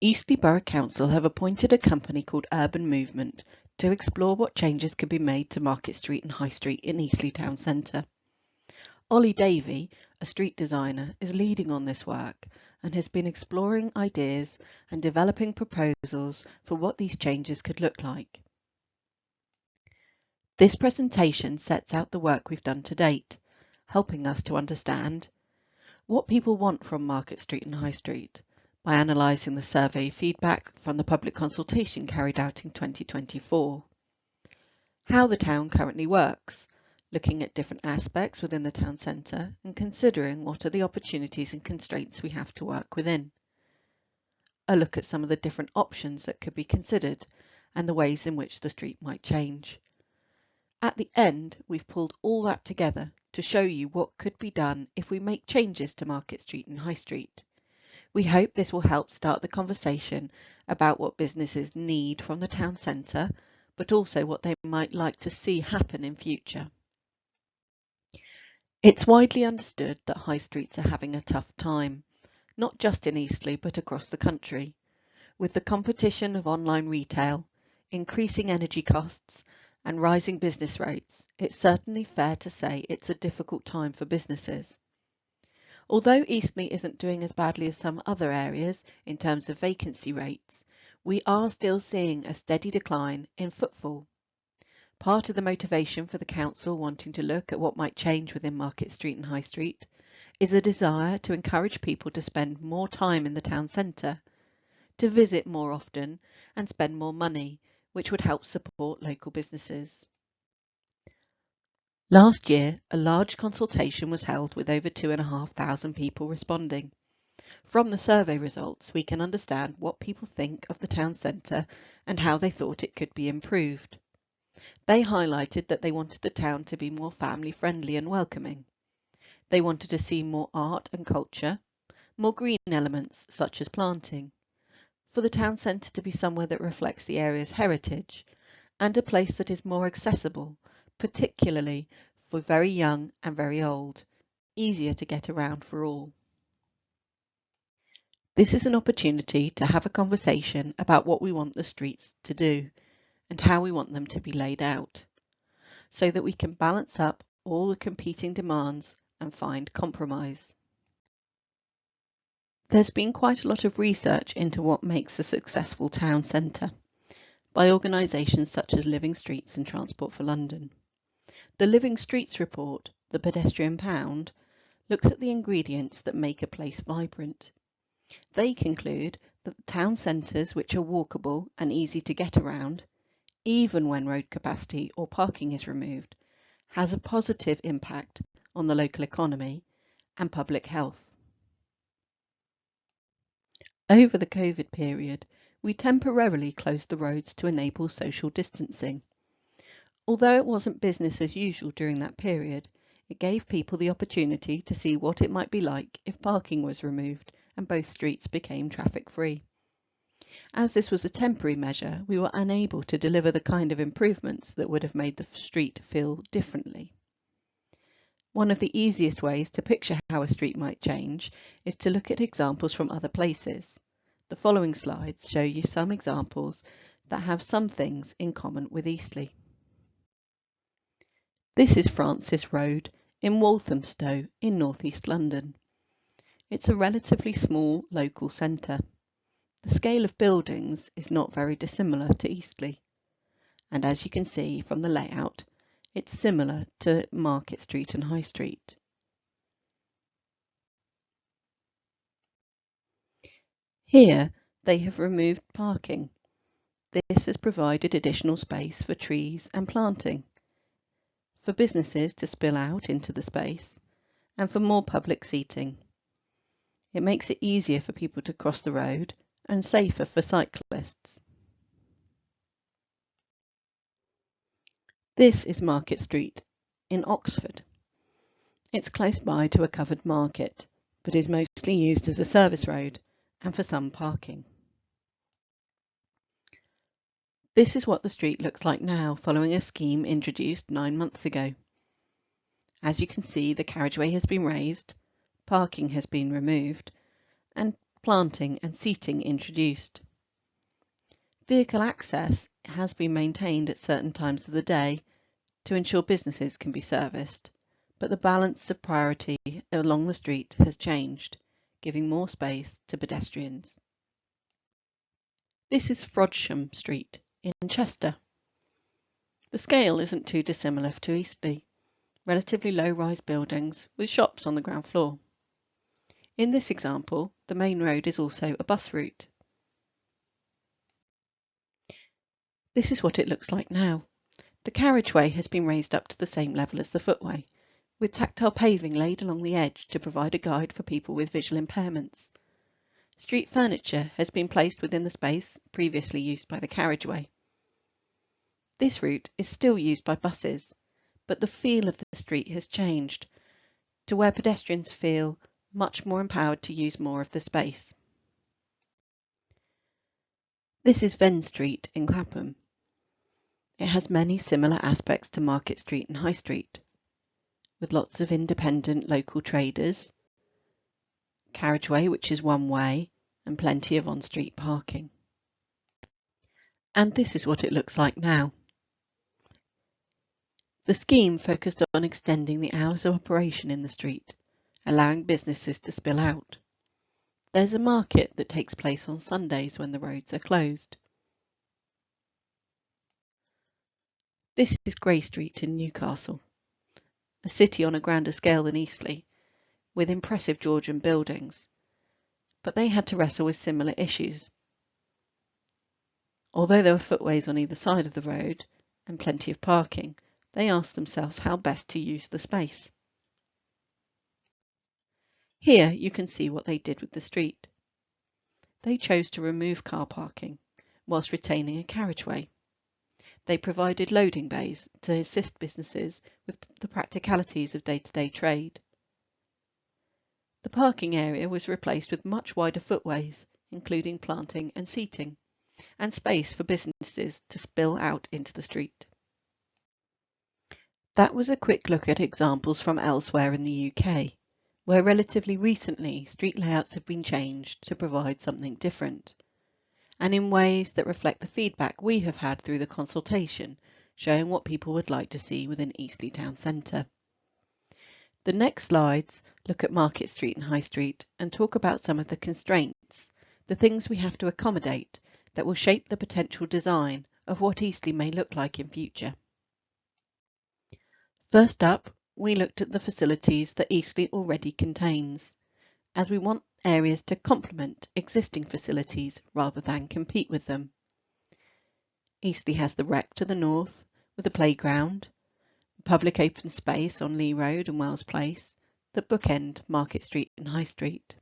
Eastleigh Borough Council have appointed a company called Urban Movement to explore what changes could be made to Market Street and High Street in Eastleigh Town Centre. Ollie Davey, a street designer, is leading on this work and has been exploring ideas and developing proposals for what these changes could look like. This presentation sets out the work we've done to date, helping us to understand what people want from Market Street and High Street by analysing the survey feedback from the public consultation carried out in 2024, how the town currently works, looking at different aspects within the town centre and considering what are the opportunities and constraints we have to work within, a look at some of the different options that could be considered and the ways in which the street might change. At the end, we've pulled all that together to show you what could be done if we make changes to Market Street and High Street. We hope this will help start the conversation about what businesses need from the town centre, but also what they might like to see happen in future. It's widely understood that high streets are having a tough time, not just in Eastleigh but across the country. With the competition of online retail, increasing energy costs and rising business rates, it's certainly fair to say it's a difficult time for businesses. Although Eastleigh isn't doing as badly as some other areas in terms of vacancy rates, we are still seeing a steady decline in footfall. Part of the motivation for the council wanting to look at what might change within Market Street and High Street is a desire to encourage people to spend more time in the town centre, to visit more often and spend more money, which would help support local businesses. Last year, a large consultation was held with over 2,500 people responding. From the survey results, we can understand what people think of the town centre and how they thought it could be improved. They highlighted that they wanted the town to be more family-friendly and welcoming. They wanted to see more art and culture, more green elements such as planting, for the town centre to be somewhere that reflects the area's heritage, and a place that is more accessible, particularly for very young and very old, easier to get around for all. This is an opportunity to have a conversation about what we want the streets to do and how we want them to be laid out, so that we can balance up all the competing demands and find compromise. There's been quite a lot of research into what makes a successful town centre by organisations such as Living Streets and Transport for London. The Living Streets report, The Pedestrian Pound, looks at the ingredients that make a place vibrant. They conclude that the town centres which are walkable and easy to get around, even when road capacity or parking is removed, has a positive impact on the local economy and public health. Over the COVID period, we temporarily closed the roads to enable social distancing. Although it wasn't business as usual during that period, it gave people the opportunity to see what it might be like if parking was removed and both streets became traffic-free. As this was a temporary measure, we were unable to deliver the kind of improvements that would have made the street feel differently. One of the easiest ways to picture how a street might change is to look at examples from other places. The following slides show you some examples that have some things in common with Eastleigh. This is Francis Road in Walthamstow in North East London. It's a relatively small local centre. The scale of buildings is not very dissimilar to Eastleigh, and as you can see from the layout, it's similar to Market Street and High Street. Here they have removed parking. This has provided additional space for trees and planting, for businesses to spill out into the space, and for more public seating. It makes it easier for people to cross the road and safer for cyclists. This is Market Street in Oxford. It's close by to a covered market, but is mostly used as a service road and for some parking. This is what the street looks like now, following a scheme introduced 9 months ago. As you can see, the carriageway has been raised, parking has been removed, and planting and seating introduced. Vehicle access has been maintained at certain times of the day to ensure businesses can be serviced, but the balance of priority along the street has changed, giving more space to pedestrians. This is Frodsham Street in Chester. The scale isn't too dissimilar to Eastleigh, relatively low-rise buildings with shops on the ground floor. In this example, the main road is also a bus route. This is what it looks like now. The carriageway has been raised up to the same level as the footway, with tactile paving laid along the edge to provide a guide for people with visual impairments. Street furniture has been placed within the space previously used by the carriageway. This route is still used by buses, but the feel of the street has changed to where pedestrians feel much more empowered to use more of the space. This is Venn Street in Clapham. It has many similar aspects to Market Street and High Street, with lots of independent local traders, carriageway which is one way, and plenty of on-street parking. And this is what it looks like now. The scheme focused on extending the hours of operation in the street, allowing businesses to spill out. There's a market that takes place on Sundays when the roads are closed. This is Grey Street in Newcastle, a city on a grander scale than Eastleigh, with impressive Georgian buildings, but they had to wrestle with similar issues. Although there were footways on either side of the road and plenty of parking, they asked themselves how best to use the space. Here you can see what they did with the street. They chose to remove car parking whilst retaining a carriageway. They provided loading bays to assist businesses with the practicalities of day-to-day trade. The parking area was replaced with much wider footways, including planting and seating, and space for businesses to spill out into the street. That was a quick look at examples from elsewhere in the UK, where relatively recently street layouts have been changed to provide something different, and in ways that reflect the feedback we have had through the consultation, showing what people would like to see within Eastleigh Town Centre. The next slides look at Market Street and High Street and talk about some of the constraints, the things we have to accommodate that will shape the potential design of what Eastleigh may look like in future. First up, we looked at the facilities that Eastleigh already contains, as we want areas to complement existing facilities rather than compete with them. Eastleigh has the Rec to the north, with a playground, public open space on Lee Road and Wells Place that bookend Market Street and High Street.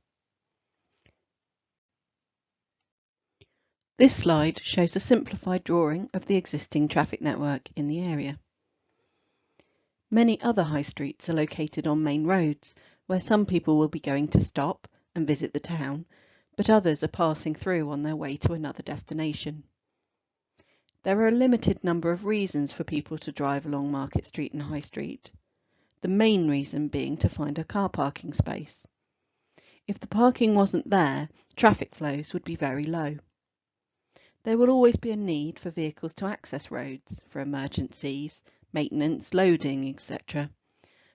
This slide shows a simplified drawing of the existing traffic network in the area. Many other high streets are located on main roads, where some people will be going to stop and visit the town, but others are passing through on their way to another destination. There are a limited number of reasons for people to drive along Market Street and High Street, the main reason being to find a car parking space. If the parking wasn't there, traffic flows would be very low. There will always be a need for vehicles to access roads for emergencies, maintenance, loading, etc.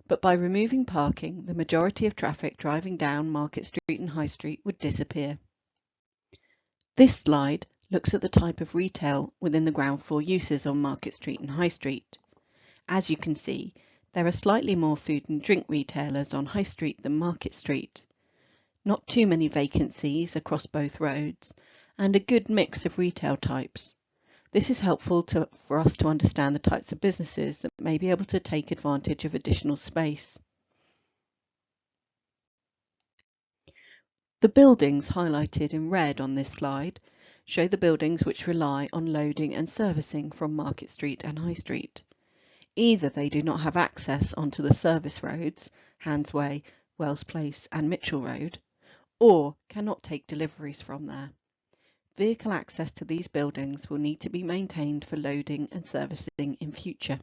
But by removing parking, the majority of traffic driving down Market Street and High Street would disappear. This slide looks at the type of retail within the ground floor uses on Market Street and High Street. As you can see, there are slightly more food and drink retailers on High Street than Market Street. Not too many vacancies across both roads, and a good mix of retail types. This is helpful for us to understand the types of businesses that may be able to take advantage of additional space. The buildings highlighted in red on this slide show the buildings which rely on loading and servicing from Market Street and High Street. Either they do not have access onto the service roads, Handsway, Wells Place and Mitchell Road, or cannot take deliveries from there. Vehicle access to these buildings will need to be maintained for loading and servicing in future.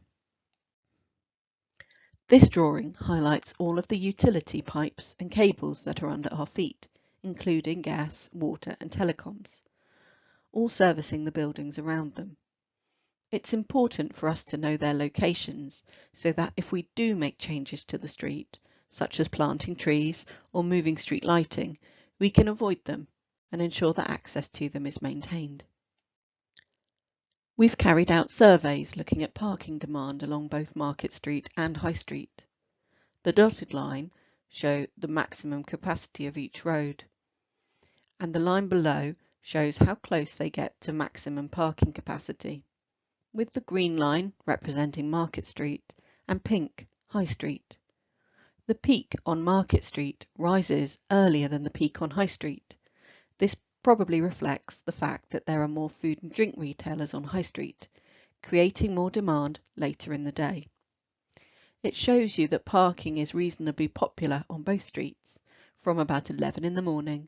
This drawing highlights all of the utility pipes and cables that are under our feet, including gas, water and telecoms, all servicing the buildings around them. It's important for us to know their locations so that if we do make changes to the street, such as planting trees or moving street lighting, we can avoid them and ensure that access to them is maintained. We've carried out surveys looking at parking demand along both Market Street and High Street. The dotted line shows the maximum capacity of each road, and the line below shows how close they get to maximum parking capacity, with the green line representing Market Street and pink High Street. The peak on Market Street rises earlier than the peak on High Street. This probably reflects the fact that there are more food and drink retailers on High Street, creating more demand later in the day. It shows you that parking is reasonably popular on both streets, from about 11 in the morning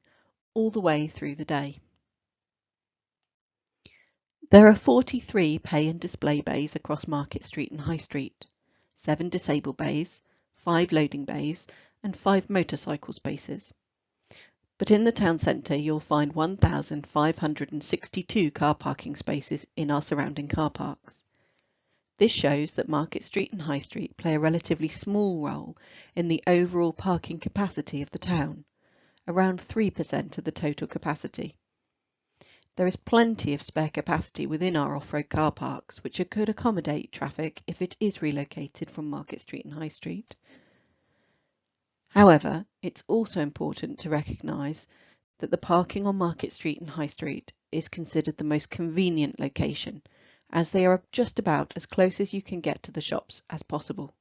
all the way through the day. There are 43 pay and display bays across Market Street and High Street, 7 disabled bays, 5 loading bays and 5 motorcycle spaces. But in the town centre you'll find 1,562 car parking spaces in our surrounding car parks. This shows that Market Street and High Street play a relatively small role in the overall parking capacity of the town, around 3% of the total capacity. There is plenty of spare capacity within our off-road car parks, which could accommodate traffic if it is relocated from Market Street and High Street. However, it's also important to recognise that the parking on Market Street and High Street is considered the most convenient location, as they are just about as close as you can get to the shops as possible.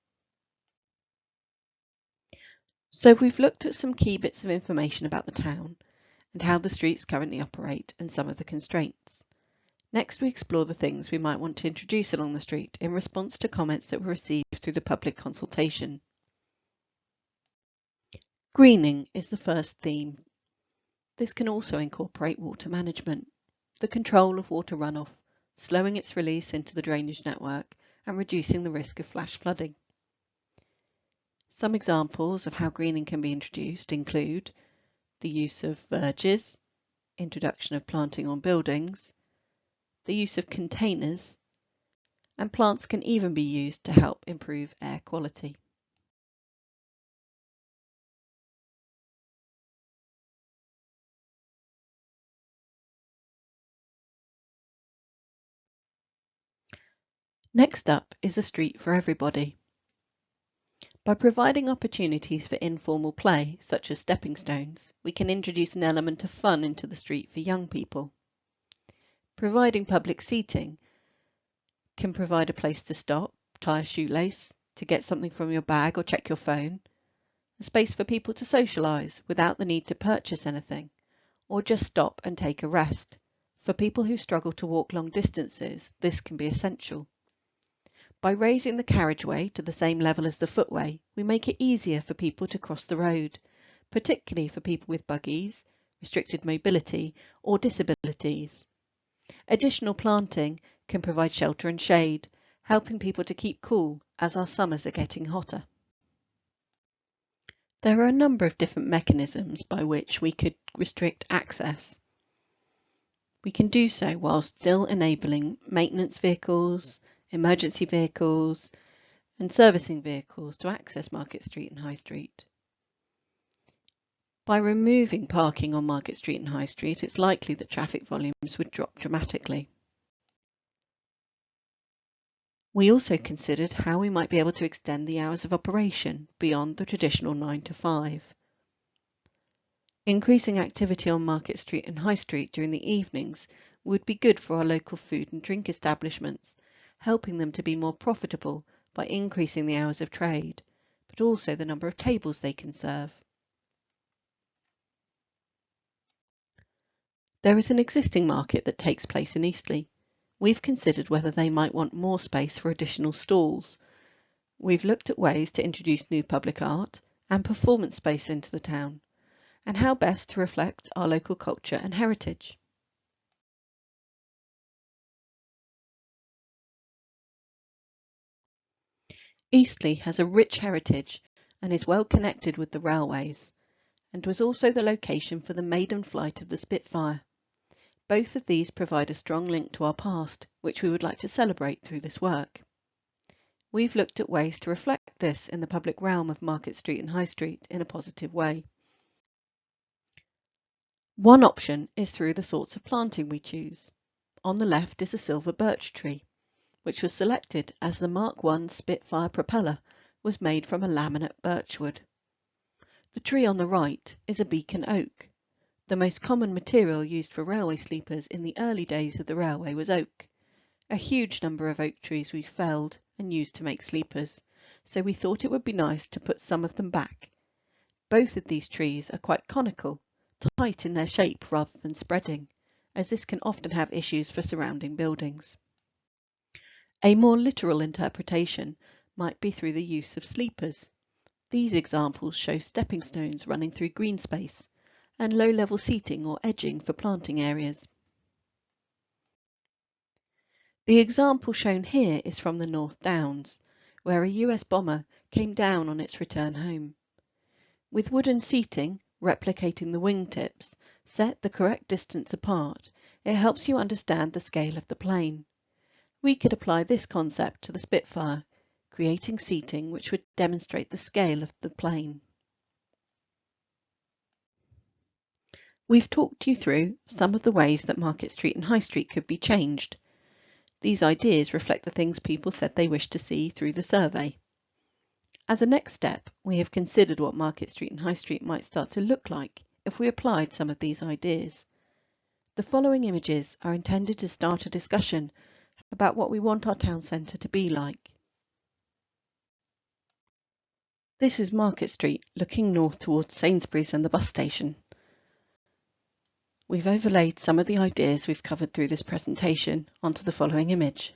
So we've looked at some key bits of information about the town and how the streets currently operate and some of the constraints. Next we explore the things we might want to introduce along the street in response to comments that were received through the public consultation. Greening is the first theme. This can also incorporate water management, the control of water runoff, slowing its release into the drainage network and reducing the risk of flash flooding. Some examples of how greening can be introduced include the use of verges, introduction of planting on buildings, the use of containers, and plants can even be used to help improve air quality. Next up is a street for everybody. By providing opportunities for informal play, such as stepping stones, we can introduce an element of fun into the street for young people. Providing public seating can provide a place to stop, tie a shoelace, to get something from your bag or check your phone, a space for people to socialise without the need to purchase anything, or just stop and take a rest. For people who struggle to walk long distances, this can be essential. By raising the carriageway to the same level as the footway, we make it easier for people to cross the road, particularly for people with buggies, restricted mobility or disabilities. Additional planting can provide shelter and shade, helping people to keep cool as our summers are getting hotter. There are a number of different mechanisms by which we could restrict access. We can do so while still enabling maintenance vehicles, emergency vehicles and servicing vehicles to access Market Street and High Street. By removing parking on Market Street and High Street, it's likely that traffic volumes would drop dramatically. We also considered how we might be able to extend the hours of operation beyond the traditional 9 to 5. Increasing activity on Market Street and High Street during the evenings would be good for our local food and drink establishments, helping them to be more profitable by increasing the hours of trade, but also the number of tables they can serve. There is an existing market that takes place in Eastleigh. We've considered whether they might want more space for additional stalls. We've looked at ways to introduce new public art and performance space into the town, and how best to reflect our local culture and heritage. Eastleigh has a rich heritage and is well connected with the railways, and was also the location for the maiden flight of the Spitfire. Both of these provide a strong link to our past, which we would like to celebrate through this work. We've looked at ways to reflect this in the public realm of Market Street and High Street in a positive way. One option is through the sorts of planting we choose. On the left is a silver birch tree, which was selected as the Mark I Spitfire propeller was made from a laminate birchwood. The tree on the right is a beacon oak. The most common material used for railway sleepers in the early days of the railway was oak. A huge number of oak trees we felled and used to make sleepers, so we thought it would be nice to put some of them back. Both of these trees are quite conical, tight in their shape rather than spreading, as this can often have issues for surrounding buildings. A more literal interpretation might be through the use of sleepers. These examples show stepping stones running through green space and low-level seating or edging for planting areas. The example shown here is from the North Downs, where a US bomber came down on its return home. With wooden seating, replicating the wingtips, set the correct distance apart, it helps you understand the scale of the plane. We could apply this concept to the Spitfire, creating seating which would demonstrate the scale of the plane. We've talked you through some of the ways that Market Street and High Street could be changed. These ideas reflect the things people said they wished to see through the survey. As a next step, we have considered what Market Street and High Street might start to look like if we applied some of these ideas. The following images are intended to start a discussion about what we want our town centre to be like. This is Market Street looking north towards Sainsbury's and the bus station. We've overlaid some of the ideas we've covered through this presentation onto the following image.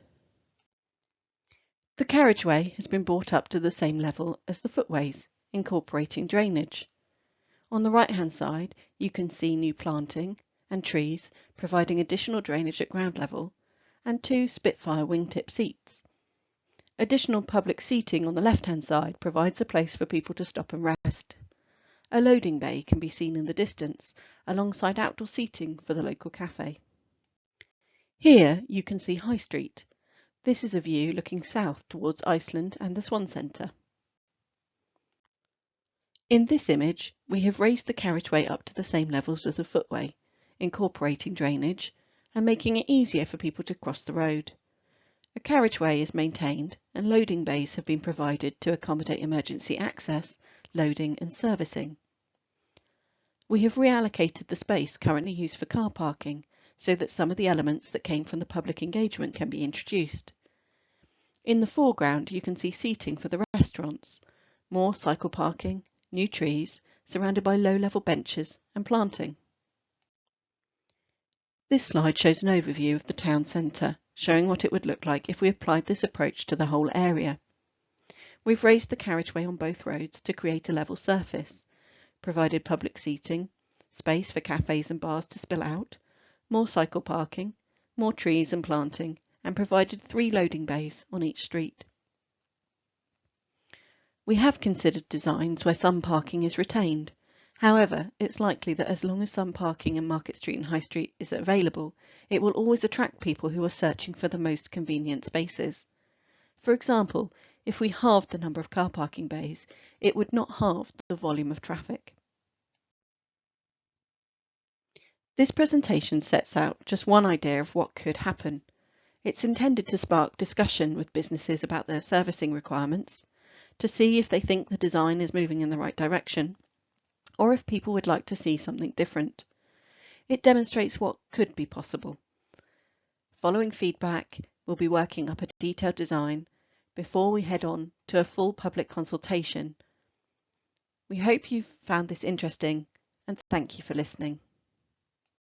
The carriageway has been brought up to the same level as the footways, incorporating drainage. On the right-hand side, you can see new planting and trees providing additional drainage at ground level, and 2 Spitfire wingtip seats. Additional public seating on the left-hand side provides a place for people to stop and rest. A loading bay can be seen in the distance, alongside outdoor seating for the local cafe. Here you can see High Street. This is a view looking south towards Iceland and the Swan Centre. In this image, we have raised the carriageway up to the same levels as the footway, incorporating drainage and making it easier for people to cross the road. A carriageway is maintained and loading bays have been provided to accommodate emergency access, loading and servicing. We have reallocated the space currently used for car parking so that some of the elements that came from the public engagement can be introduced. In the foreground you can see seating for the restaurants, more cycle parking, new trees, surrounded by low-level benches and planting. This slide shows an overview of the town centre, showing what it would look like if we applied this approach to the whole area. We've raised the carriageway on both roads to create a level surface, provided public seating, space for cafes and bars to spill out, more cycle parking, more trees and planting, and provided 3 loading bays on each street. We have considered designs where some parking is retained. However, it's likely that as long as some parking in Market Street and High Street is available, it will always attract people who are searching for the most convenient spaces. For example, if we halved the number of car parking bays, it would not halve the volume of traffic. This presentation sets out just one idea of what could happen. It's intended to spark discussion with businesses about their servicing requirements, to see if they think the design is moving in the right direction, or if people would like to see something different. It demonstrates what could be possible. Following feedback, we'll be working up a detailed design before we head on to a full public consultation. We hope you've found this interesting, and thank you for listening.